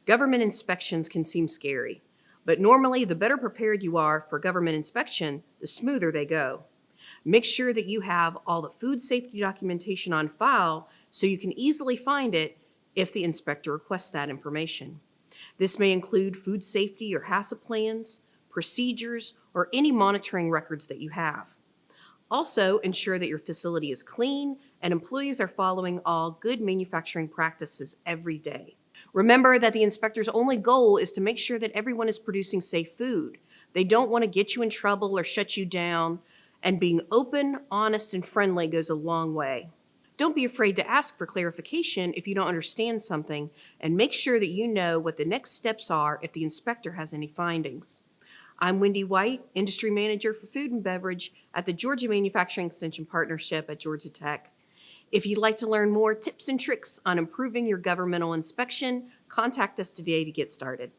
Government inspections can seem scary, but normally the better prepared you are for government inspection, the smoother they go. Make sure that you have all the food safety documentation on file so you can easily find it if the inspector requests that information. This may include food safety or HACCP plans, procedures, or any monitoring records that you have. Also, ensure that your facility is clean and employees are following all good manufacturing practices every day. Remember that the inspector's only goal is to make sure that everyone is producing safe food. They don't want to get you in trouble or shut you down, and being open, honest, and friendly goes a long way. Don't be afraid to ask for clarification if you don't understand something, and make sure that you know what the next steps are if the inspector has any findings. I'm Wendy White, Industry Manager for Food and Beverage at the Georgia Manufacturing Extension Partnership at Georgia Tech. If you'd like to learn more tips and tricks on improving your governmental inspection, contact us today to get started.